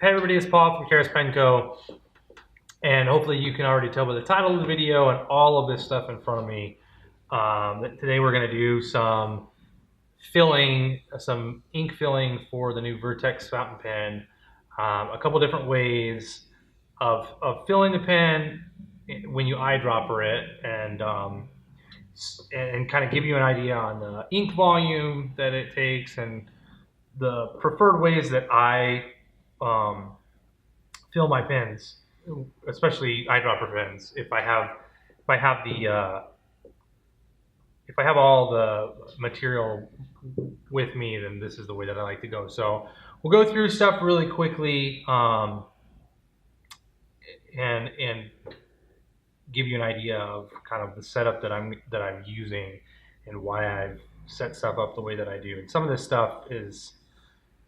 Hey everybody, it's Paul from Karis Pen Co. And hopefully you can already tell by the title of the video and all of this stuff in front of me that today we're going to do some filling, some ink filling for the new Vertex fountain pen. A couple different ways of filling the pen when you eyedropper it, and kind of give you an idea on the ink volume that it takes and the preferred ways that I fill my pens, especially eyedropper pens. If I have all the material with me, then this is the way that I like to go. So we'll go through stuff really quickly and give you an idea of kind of the setup that I'm using and why I've set stuff up the way that I do. And some of this stuff is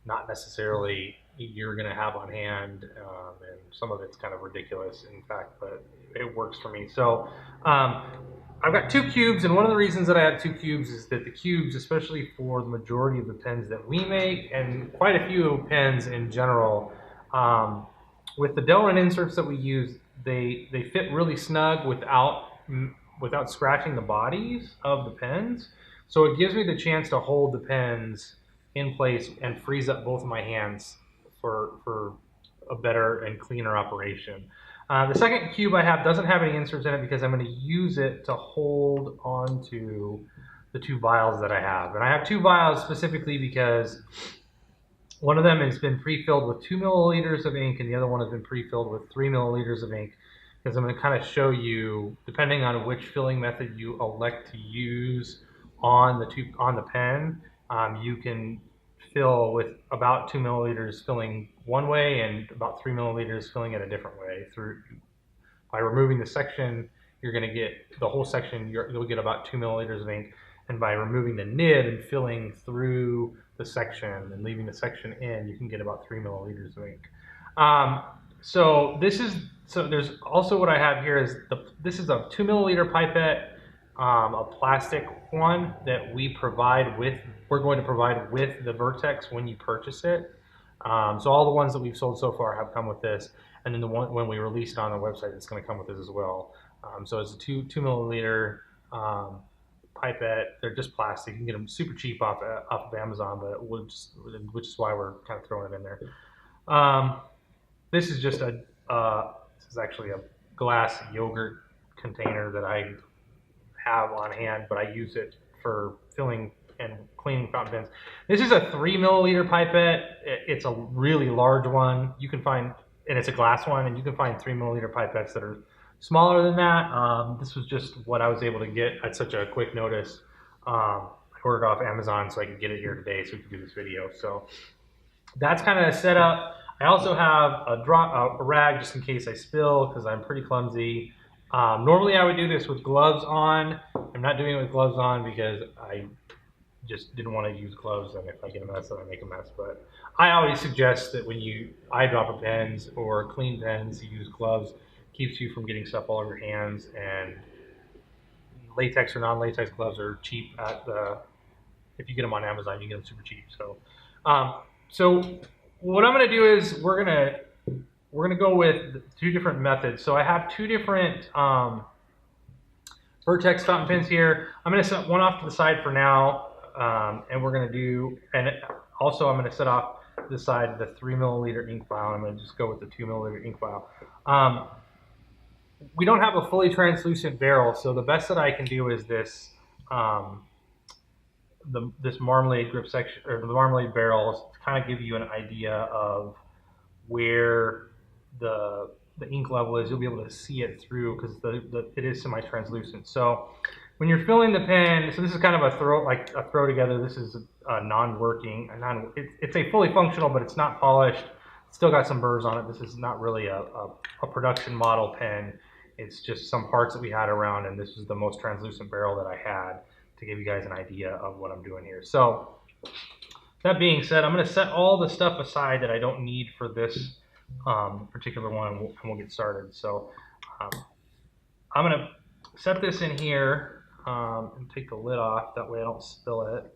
not necessarily you're going to have on hand, and some of it's kind of ridiculous, in fact, but it works for me. So I've got 2 cubes, and one of the reasons that I have 2 cubes is that the cubes, especially for the majority of the pens that we make, and quite a few pens in general, with the Delrin inserts that we use, they fit really snug without scratching the bodies of the pens. So it gives me the chance to hold the pens in place and frees up both of my hands for a better and cleaner operation. The second cube I have doesn't have any inserts in it because I'm going to use it to hold onto the 2 vials that I have. And I have 2 vials specifically because one of them has been pre-filled with 2 milliliters of ink and the other one has been pre-filled with 3 milliliters of ink, because I'm going to kind of show you, depending on which filling method you elect to use on the pen, you can fill with about 2 milliliters filling one way and about 3 milliliters filling it a different way. By removing the section, you're going to get the whole section, you'll get about 2 milliliters of ink, and by removing the nib and filling through the section and leaving the section in, you can get about 3 milliliters of ink. So there's also what I have here is this is a 2 milliliter pipette, a plastic one that we're going to provide with the Vertex when you purchase it. So all the ones that we've sold so far have come with this, and then the one when we release it on the website, it's going to come with this as well. So it's a 2 milliliter pipette. They're just plastic. You can get them super cheap off of Amazon, but which is why we're kind of throwing it in there. This is just this is actually a glass yogurt container that I have on hand, but I use it for filling and cleaning fountain pens. This is a 3 milliliter pipette. It's a really large one. You can find, and it's a glass one, and you can find 3 milliliter pipettes that are smaller than that. This was just what I was able to get at such a quick notice. I ordered off Amazon so I could get it here today so we could do this video. So that's kind of set up. I also have a rag just in case I spill, because I'm pretty clumsy. Normally I would do this with gloves on. I'm not doing it with gloves on because I just didn't want to use gloves, and if I get a mess, then I make a mess. But I always suggest that when you eyedropper pens or clean pens, you use gloves. Keeps you from getting stuff all over your hands, and latex or non-latex gloves are cheap if you get them on Amazon, you get them super cheap. So so what I'm going to do is we're going to go with 2 different methods. So I have 2 different Vertex fountain pens here. I'm going to set one off to the side for now, and we're going to do, and also I'm going to set off to the side the 3 milliliter ink vial. I'm going to just go with the 2 milliliter ink vial. We don't have a fully translucent barrel, so the best that I can do is this this marmalade grip section, or the marmalade barrels, to kind of give you an idea of where the ink level is. You'll be able to see it through because it is semi-translucent. So when you're filling the pen, so this is kind of a throw together. This is a non-working, it's a fully functional, but it's not polished. It's still got some burrs on it. This is not really a production model pen. It's just some parts that we had around, and this is the most translucent barrel that I had to give you guys an idea of what I'm doing here. So that being said, I'm going to set all the stuff aside that I don't need for this particular one, and we'll get started. So I'm going to set this in here and take the lid off. That way I don't spill it.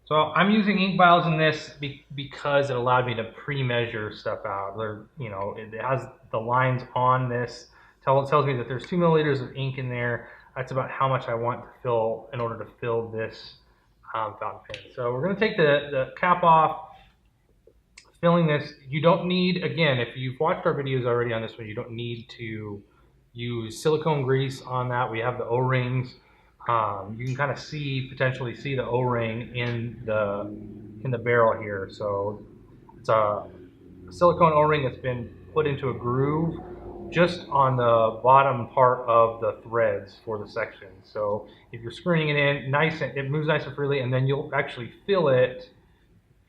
So I'm using ink vials in this because it allowed me to pre-measure stuff out. It has the lines on this. It tells me that there's 2 milliliters of ink in there. That's about how much I want to fill in order to fill this fountain pen. So we're going to take the cap off. Filling this, you don't need, again, if you've watched our videos already on this one, you don't need to use silicone grease on that. We have the O-rings. You can kind of potentially see the O-ring in the barrel here. So it's a silicone O-ring that's been put into a groove just on the bottom part of the threads for the section. So if you're screwing it in, it moves nice and freely, and then you'll actually feel it.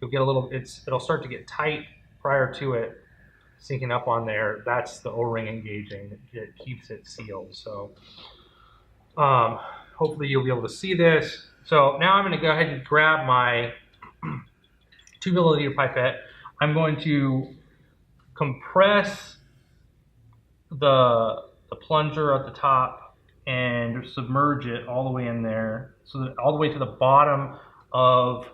You'll get a little, it'll start to get tight prior to it sinking up on there. That's the O-ring engaging. It keeps it sealed. So hopefully you'll be able to see this. So now I'm going to go ahead and grab my 2 milliliter pipette. I'm going to compress the plunger at the top and submerge it all the way in there, so that all the way to the bottom of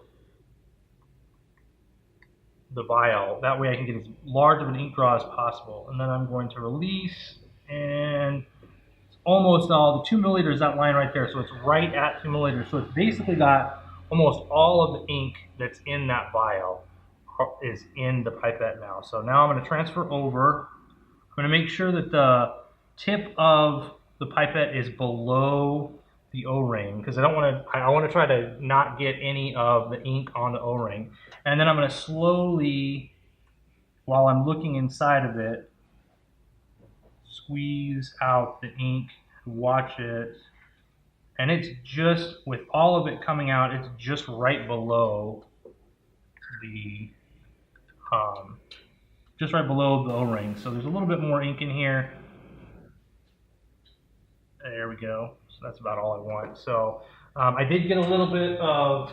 the vial. That way I can get as large of an ink draw as possible. And then I'm going to release, and it's almost all, the 2 milliliters, that line right there, so it's right at 2 milliliters. So it's basically got almost all of the ink that's in that vial is in the pipette now. So now I'm going to transfer over. I'm going to make sure that the tip of the pipette is below the O-ring, because I want to try to not get any of the ink on the O-ring. And then I'm going to slowly, while I'm looking inside of it, squeeze out the ink, watch it. And it's just, with all of it coming out, it's just right below the O-ring. So there's a little bit more ink in here. There we go. So that's about all I want. So I did get a little bit of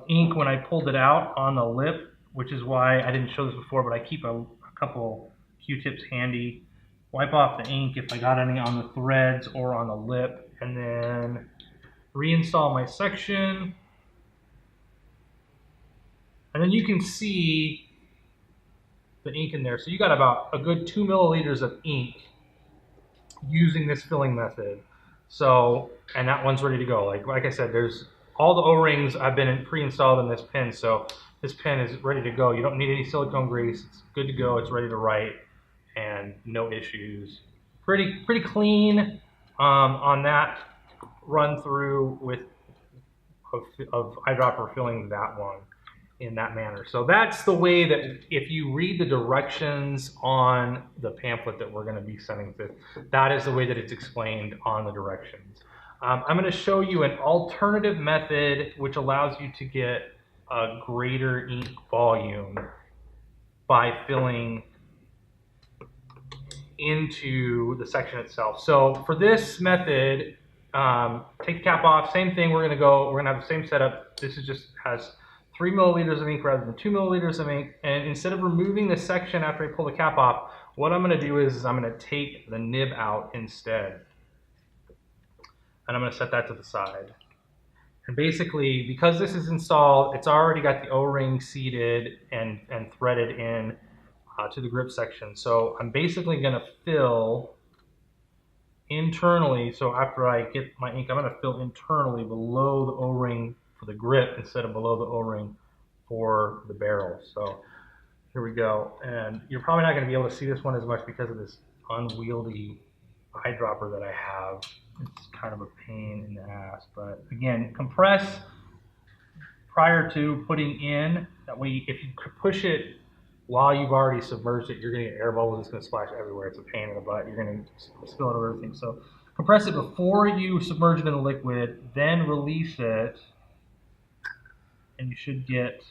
ink when I pulled it out on the lip, which is why I didn't show this before, but I keep a couple Q-tips handy. Wipe off the ink if I got any on the threads or on the lip, and then reinstall my section. And then you can see the ink in there. So you got about a good 2 milliliters of ink using this filling method. So, and that one's ready to go. Like I said, there's all the O-rings I've been pre-installed in this pen, so this pen is ready to go. You don't need any silicone grease. It's good to go. It's ready to write, and no issues. Pretty clean on that run through of eyedropper filling that one in that manner. So that's the way that, if you read the directions on the pamphlet that we're going to be sending to, that is the way that it's explained on the directions. I'm going to show you an alternative method which allows you to get a greater ink volume by filling into the section itself. So for this method, take the cap off, same thing, we're going to have the same setup. This is just has 3 milliliters of ink rather than 2 milliliters of ink. And instead of removing the section after I pull the cap off, what I'm going to do is I'm going to take the nib out instead. And I'm going to set that to the side. And basically, because this is installed, it's already got the O-ring seated and threaded in to the grip section. So I'm basically going to fill internally. So after I get my ink, I'm going to fill internally below the O-ring for the grip instead of below the O-ring for the barrel. So here we go. And you're probably not going to be able to see this one as much because of this unwieldy eyedropper that I have. It's kind of a pain in the ass, but again, compress prior to putting in. That way, if you push it while you've already submerged it, you're going to get air bubbles. It's going to splash everywhere. It's a pain in the butt. You're going to spill it over everything. So compress it before you submerge it in the liquid, then release it, and you should get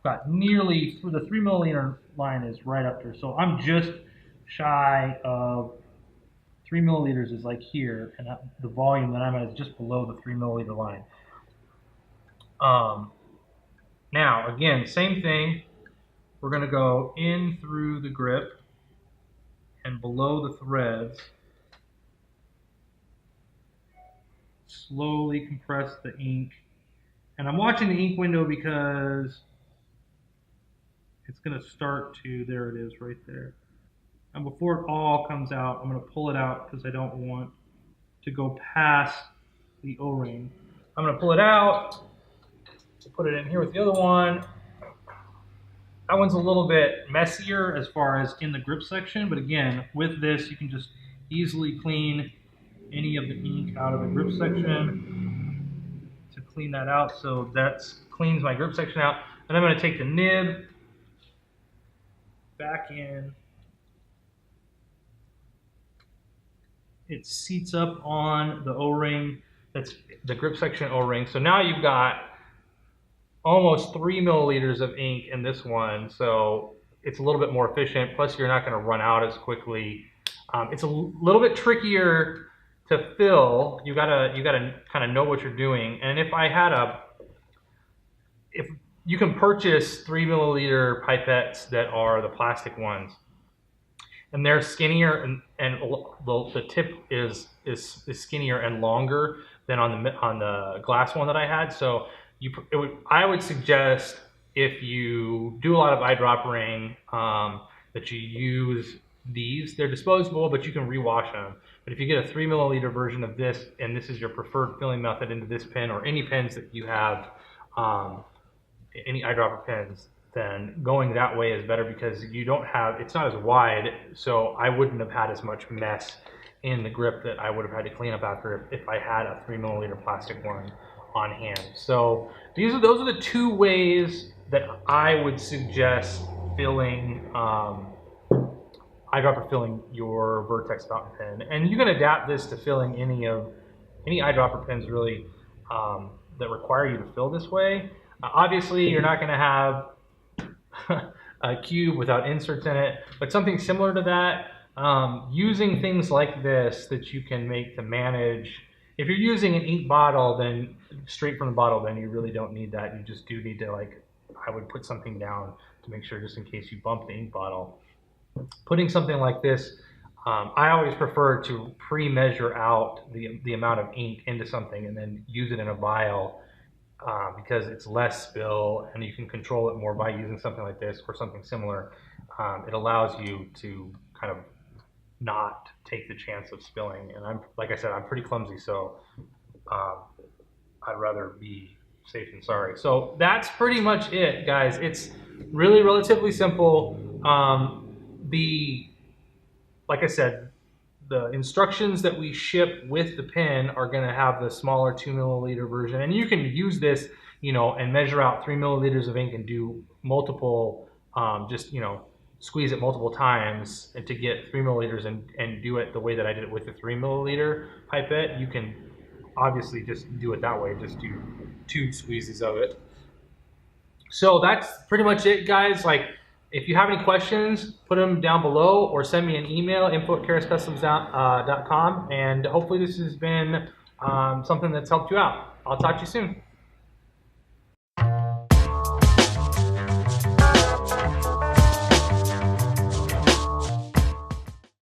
about nearly, the 3 milliliter line is right up there. So I'm just shy of 3 milliliters is like here, and the volume that I'm at is just below the 3 milliliter line. Now, again, same thing. We're going to go in through the grip and below the threads. Slowly compress the ink And I'm watching the ink window because it's going to start to, there it is right there. And before it all comes out, I'm going to pull it out because I don't want to go past the O-ring. I'm going to pull it out, put it in here with the other one. That one's a little bit messier as far as in the grip section, but again, with this, you can just easily clean any of the ink out of the grip section to clean that out. So that cleans my grip section out. And I'm going to take the nib back in. It seats up on the O-ring. That's the grip section O-ring. So now you've got almost 3 milliliters of ink in this one, so it's a little bit more efficient. Plus, you're not going to run out as quickly. It's a little bit trickier to fill. You gotta kind of know what you're doing. And if you can purchase 3 milliliter pipettes that are the plastic ones, and they're skinnier, and the tip is skinnier and longer than on the glass one that I had. So I would suggest, if you do a lot of eyedroppering, that you use these. They're disposable, but you can rewash them. But if you get a 3 milliliter version of this, and this is your preferred filling method into this pen, or any pens that you have, any eyedropper pens, then going that way is better because it's not as wide, so I wouldn't have had as much mess in the grip that I would have had to clean up after if I had a 3 milliliter plastic one on hand. So those are the two ways that I would suggest filling, eyedropper filling your Vertex fountain pen. And you can adapt this to filling any eyedropper pens really that require you to fill this way. Obviously, you're not going to have a cube without inserts in it, but something similar to that, using things like this that you can make to manage. If you're using an ink bottle, then straight from the bottle, then you really don't need that. You just do need to, I would put something down to make sure, just in case you bump the ink bottle. Putting something like this, I always prefer to pre-measure out the amount of ink into something and then use it in a vial, because it's less spill and you can control it more by using something like this or something similar. It allows you to kind of not take the chance of spilling. And like I said, I'm pretty clumsy, so I'd rather be safe than sorry. So that's pretty much it, guys. It's really relatively simple. Like I said, the instructions that we ship with the pen are going to have the smaller 2 milliliter version, and you can use this, and measure out 3 milliliters of ink and do multiple, squeeze it multiple times and to get 3 milliliters and do it the way that I did it with the 3 milliliter pipette. You can obviously just do it that way, just do 2 squeezes of it. So that's pretty much it, guys. If you have any questions, put them down below or send me an email, info@karascustoms.com, and hopefully this has been something that's helped you out. I'll talk to you soon.